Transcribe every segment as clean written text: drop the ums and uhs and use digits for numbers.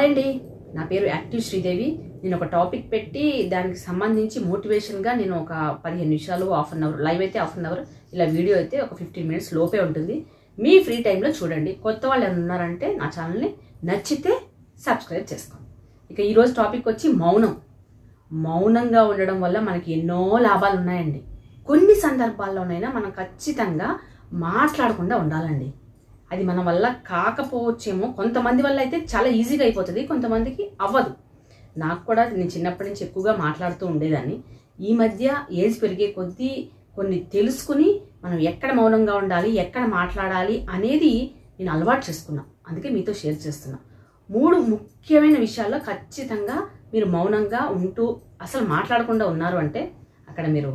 Hi అండి, నా పేరు యాక్టివ్ శ్రీదేవి. నేను ఒక టాపిక్ పెట్టి దానికి సంబంధించి మోటివేషన్గా నేను ఒక 15 నిమిషాలు, హాఫ్ అన్ అవర్, లైవ్ అయితే హాఫ్ అన్ అవర్, ఇలా వీడియో అయితే ఒక 15 మినిట్స్ లోపే ఉంటుంది. మీ ఫ్రీ టైంలో చూడండి. కొత్త వాళ్ళు ఏమైనా ఉన్నారంటే నా ఛానల్ని నచ్చితే సబ్స్క్రైబ్ చేసుకోండి. ఇక ఈరోజు టాపిక్ వచ్చి మౌనం. మౌనంగా ఉండడం వల్ల మనకి ఎన్నో లాభాలు ఉన్నాయండి. కొన్ని సందర్భాల్లోనైనా మనం ఖచ్చితంగా మాట్లాడకుండా ఉండాలండి. అది మన వల్ల కాకపోవచ్చేమో, కొంతమంది వల్ల అయితే చాలా ఈజీగా అయిపోతుంది, కొంతమందికి అవ్వదు. నాకు కూడా నేను చిన్నప్పటి నుంచి ఎక్కువగా మాట్లాడుతూ ఉండేదాన్ని. ఈ మధ్య ఏజ్ పెరిగే కొద్దీ కొన్ని తెలుసుకుని మనం ఎక్కడ మౌనంగా ఉండాలి, ఎక్కడ మాట్లాడాలి అనేది నేను అలవాటు చేసుకున్నాను. అందుకే మీతో షేర్ చేస్తున్నా. 3 ముఖ్యమైన విషయాల్లో ఖచ్చితంగా మీరు మౌనంగా ఉంటూ అసలు మాట్లాడకుండా ఉన్నారు అంటే అక్కడ మీరు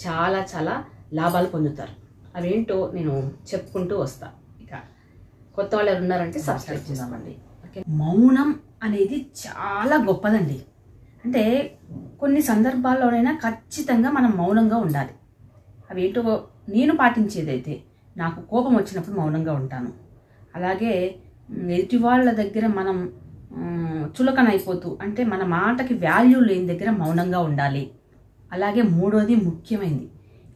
చాలా చాలా లాభాలు పొందుతారు. అవేంటో నేను చెప్పుకుంటూ వస్తాను. కొత్త వాళ్ళు ఎవరు ఉన్నారంటే సబ్స్క్రైబ్ చేద్దామండి. ఓకే, మౌనం అనేది చాలా గొప్పదండి. అంటే కొన్ని సందర్భాల్లోనైనా ఖచ్చితంగా మనం మౌనంగా ఉండాలి. అవేంటో నేను పాటించేదైతే, నాకు కోపం వచ్చినప్పుడు మౌనంగా ఉంటాను. అలాగే ఎదుటి వాళ్ళ దగ్గర మనం చులకన అయిపోతూ, అంటే మన మాటకి వాల్యూ లేని దగ్గర మౌనంగా ఉండాలి. అలాగే 3వది ముఖ్యమైనది,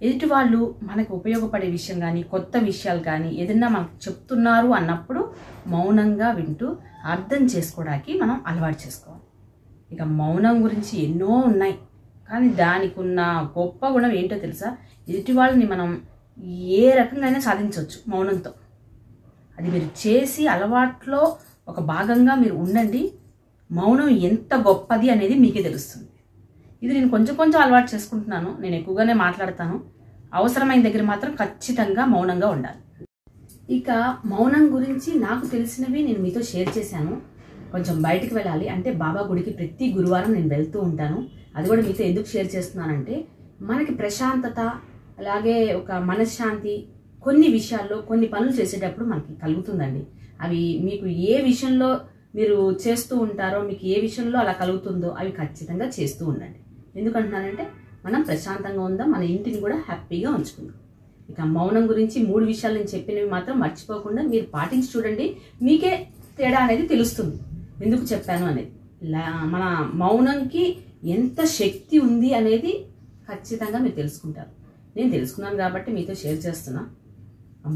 ఎదుటి వాళ్ళు మనకు ఉపయోగపడే విషయం కానీ, కొత్త విషయాలు కానీ ఏదైనా మనకు చెప్తున్నారు అన్నప్పుడు మౌనంగా వింటూ అర్థం చేసుకోవడానికి మనం అలవాటు చేసుకోవాలి. ఇక మౌనం గురించి ఎన్నో ఉన్నాయి, కానీ దానికి ఉన్న గొప్ప గుణం ఏంటో తెలుసా? ఎదుటి వాళ్ళని మనం ఏ రకంగా సాధించవచ్చు మౌనంతో. అది మీరు చేసి అలవాట్లో ఒక భాగంగా మీరు ఉండండి. మౌనం ఎంత గొప్పది అనేది మీకే తెలుస్తుంది. ఇది నేను కొంచెం అలవాటు చేసుకుంటున్నాను. నేను ఎక్కువగానే మాట్లాడతాను. అవసరమైన దగ్గర మాత్రం ఖచ్చితంగా మౌనంగా ఉండాలి. ఇక మౌనం గురించి నాకు తెలిసినవి నేను మీతో షేర్ చేశాను. కొంచెం బయటికి వెళ్ళాలి అంటే బాబా గుడికి ప్రతి గురువారం నేను వెళ్తూ ఉంటాను. అది కూడా మీతో ఎందుకు షేర్ చేస్తున్నానంటే, మనకి ప్రశాంతత, అలాగే ఒక మనశ్శాంతి కొన్ని విషయాల్లో, కొన్ని పనులు చేసేటప్పుడు మనకి కలుగుతుందండి. అవి మీకు ఏ విషయంలో మీరు చేస్తూ ఉంటారో, మీకు ఏ విషయంలో అలా కలుగుతుందో అవి ఖచ్చితంగా చేస్తూ ఉండండి. ఎందుకంటున్నానంటే, మనం ప్రశాంతంగా ఉందాం, మన ఇంటిని కూడా హ్యాపీగా ఉంచుకుందాం. ఇక మౌనం గురించి 3 విషయాలు నేను చెప్పినవి మాత్రం మర్చిపోకుండా మీరు పాటించి చూడండి. మీకే తేడా అనేది తెలుస్తుంది, ఎందుకు చెప్పాను అనేది. మన మౌనంకి ఎంత శక్తి ఉంది అనేది ఖచ్చితంగా మీరు తెలుసుకుంటారు. నేను తెలుసుకున్నాను కాబట్టి మీతో షేర్ చేస్తున్నా.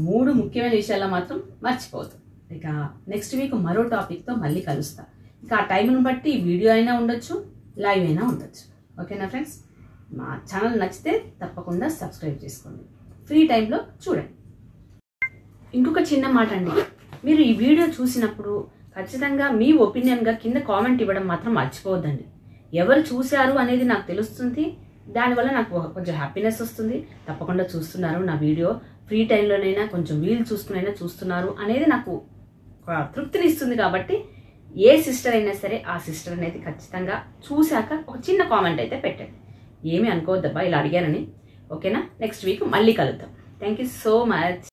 3 ముఖ్యమైన విషయాల్లో మాత్రం మర్చిపోతాను. ఇక నెక్స్ట్ వీక్ మరో టాపిక్తో మళ్ళీ కలుస్తా. ఇక ఆ టైంను బట్టి వీడియో అయినా ఉండొచ్చు, లైవ్ అయినా ఉండొచ్చు. ఓకేనా ఫ్రెండ్స్? మా ఛానల్ నచ్చితే తప్పకుండా సబ్స్క్రైబ్ చేసుకోండి. ఫ్రీ టైంలో చూడండి. ఇంకొక చిన్న మాట అండి, మీరు ఈ వీడియో చూసినప్పుడు ఖచ్చితంగా మీ ఒపీనియన్గా కింద కామెంట్ ఇవ్వడం మాత్రం మర్చిపోవద్దండి. ఎవరు చూశారు అనేది నాకు తెలుస్తుంది, దానివల్ల నాకు కొంచెం హ్యాపీనెస్ వస్తుంది. తప్పకుండా చూస్తున్నారు నా వీడియో, ఫ్రీ టైంలోనైనా కొంచెం వీలు చూసుకునైనా చూస్తున్నారు అనేది నాకు ఒక తృప్తిని ఇస్తుంది. కాబట్టి ఏ సిస్టర్ అయినా సరే ఆ సిస్టర్ అనేది ఖచ్చితంగా చూశాక ఒక చిన్న కామెంట్ అయితే పెట్టండి. ఏమీ అనుకోవద్దబ్బా ఇలా అడిగానని. ఓకేనా? నెక్స్ట్ వీక్ మళ్ళీ కలుద్దాం. Thank you so much.